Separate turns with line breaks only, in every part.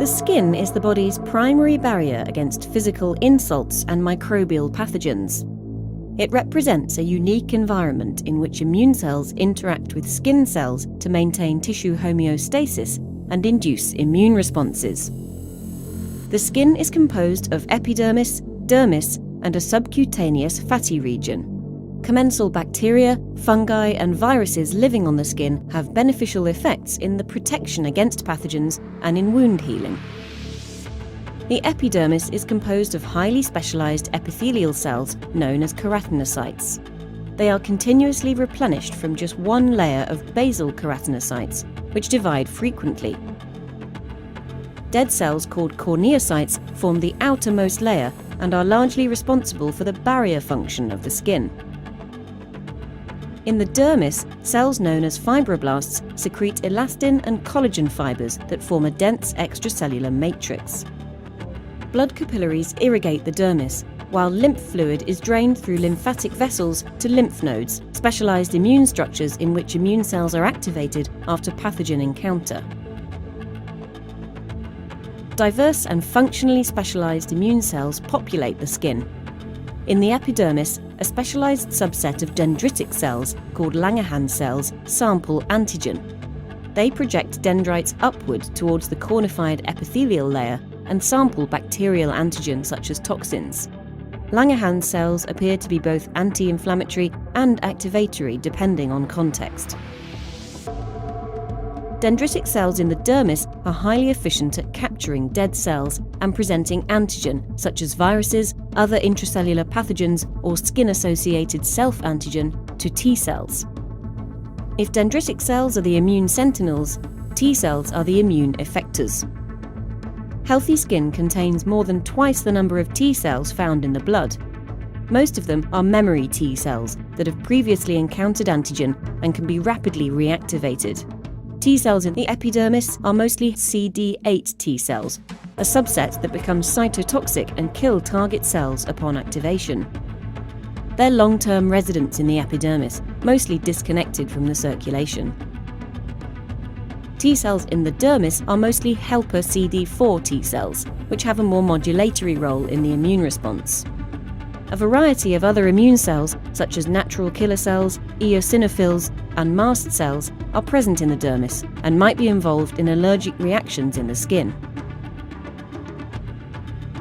The skin is the body's primary barrier against physical insults and microbial pathogens. It represents a unique environment in which immune cells interact with skin cells to maintain tissue homeostasis and induce immune responses. The skin is composed of epidermis, dermis, and a subcutaneous fatty region. Commensal bacteria, fungi, and viruses living on the skin have beneficial effects in the protection against pathogens and in wound healing. The epidermis is composed of highly specialized epithelial cells known as keratinocytes. They are continuously replenished from just one layer of basal keratinocytes, which divide frequently. Dead cells called corneocytes form the outermost layer and are largely responsible for the barrier function of the skin. In the dermis, cells known as fibroblasts secrete elastin and collagen fibers that form a dense extracellular matrix. Blood capillaries irrigate the dermis, while lymph fluid is drained through lymphatic vessels to lymph nodes, specialized immune structures in which immune cells are activated after pathogen encounter. Diverse and functionally specialized immune cells populate the skin. In the epidermis, a specialized subset of dendritic cells, called Langerhans cells, sample antigen. They project dendrites upward towards the cornified epithelial layer and sample bacterial antigen such as toxins. Langerhans cells appear to be both anti-inflammatory and activatory depending on context. Dendritic cells in the dermis are highly efficient at capturing dead cells and presenting antigen, such as viruses, other intracellular pathogens, or skin-associated self-antigen, to T cells. If dendritic cells are the immune sentinels, T cells are the immune effectors. Healthy skin contains more than twice the number of T cells found in the blood. Most of them are memory T cells that have previously encountered antigen and can be rapidly reactivated. T cells in the epidermis are mostly CD8 T cells, a subset that becomes cytotoxic and kill target cells upon activation. They're long-term residents in the epidermis, mostly disconnected from the circulation. T cells in the dermis are mostly helper CD4 T cells, which have a more modulatory role in the immune response. A variety of other immune cells, such as natural killer cells, eosinophils, and mast cells, are present in the dermis and might be involved in allergic reactions in the skin.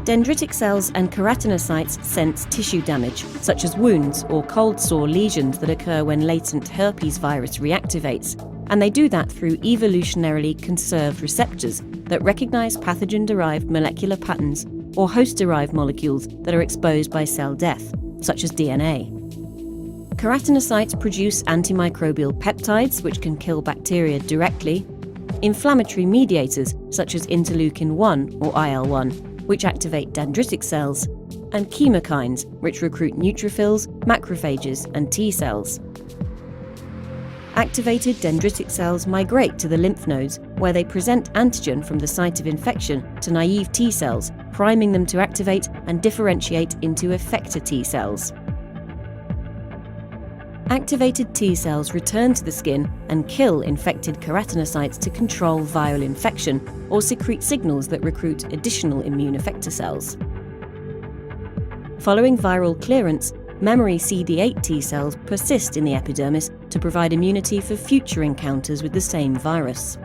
Dendritic cells and keratinocytes sense tissue damage, such as wounds or cold sore lesions that occur when latent herpes virus reactivates, and they do that through evolutionarily conserved receptors that recognize pathogen-derived molecular patterns or host-derived molecules that are exposed by cell death, such as DNA. Keratinocytes produce antimicrobial peptides, which can kill bacteria directly, inflammatory mediators, such as interleukin-1 or IL-1, which activate dendritic cells, and chemokines, which recruit neutrophils, macrophages, and T cells. Activated dendritic cells migrate to the lymph nodes, where they present antigen from the site of infection to naive T cells, priming them to activate and differentiate into effector T cells. Activated T cells return to the skin and kill infected keratinocytes to control viral infection or secrete signals that recruit additional immune effector cells. Following viral clearance, memory CD8 T cells persist in the epidermis to provide immunity for future encounters with the same virus.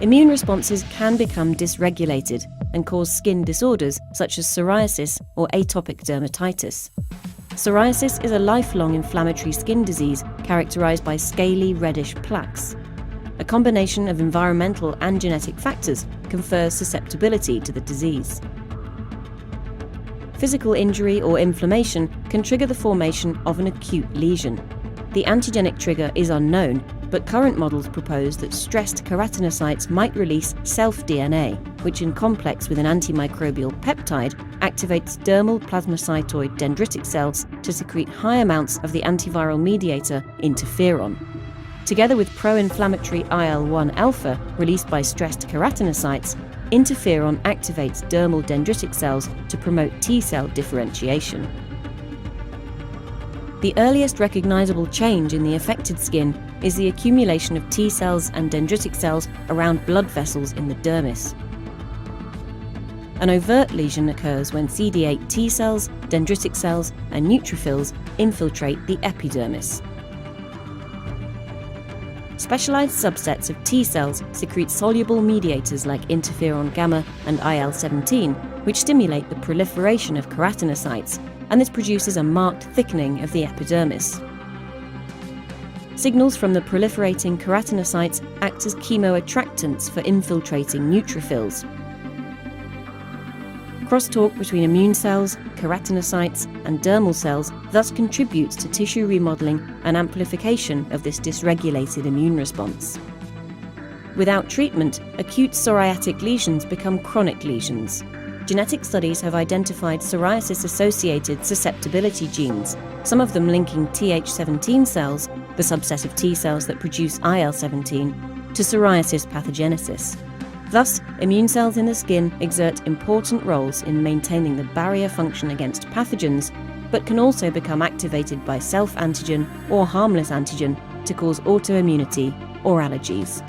Immune responses can become dysregulated and cause skin disorders such as psoriasis or atopic dermatitis. Psoriasis is a lifelong inflammatory skin disease characterized by scaly reddish plaques. A combination of environmental and genetic factors confers susceptibility to the disease. Physical injury or inflammation can trigger the formation of an acute lesion. The antigenic trigger is unknown, but current models propose that stressed keratinocytes might release self-DNA, which in complex with an antimicrobial peptide activates dermal plasmacytoid dendritic cells to secrete high amounts of the antiviral mediator interferon. Together with pro-inflammatory IL-1 alpha released by stressed keratinocytes, interferon activates dermal dendritic cells to promote T cell differentiation. The earliest recognizable change in the affected skin is the accumulation of T cells and dendritic cells around blood vessels in the dermis. An overt lesion occurs when CD8 T cells, dendritic cells, and neutrophils infiltrate the epidermis. Specialized subsets of T cells secrete soluble mediators like interferon gamma and IL-17, which stimulate the proliferation of keratinocytes, and this produces a marked thickening of the epidermis. Signals from the proliferating keratinocytes act as chemoattractants for infiltrating neutrophils. Crosstalk between immune cells, keratinocytes, and dermal cells thus contributes to tissue remodeling and amplification of this dysregulated immune response. Without treatment, acute psoriatic lesions become chronic lesions. Genetic studies have identified psoriasis-associated susceptibility genes, some of them linking Th17 cells, the subset of T cells that produce IL-17, to psoriasis pathogenesis. Thus, immune cells in the skin exert important roles in maintaining the barrier function against pathogens, but can also become activated by self-antigen or harmless antigen to cause autoimmunity or allergies.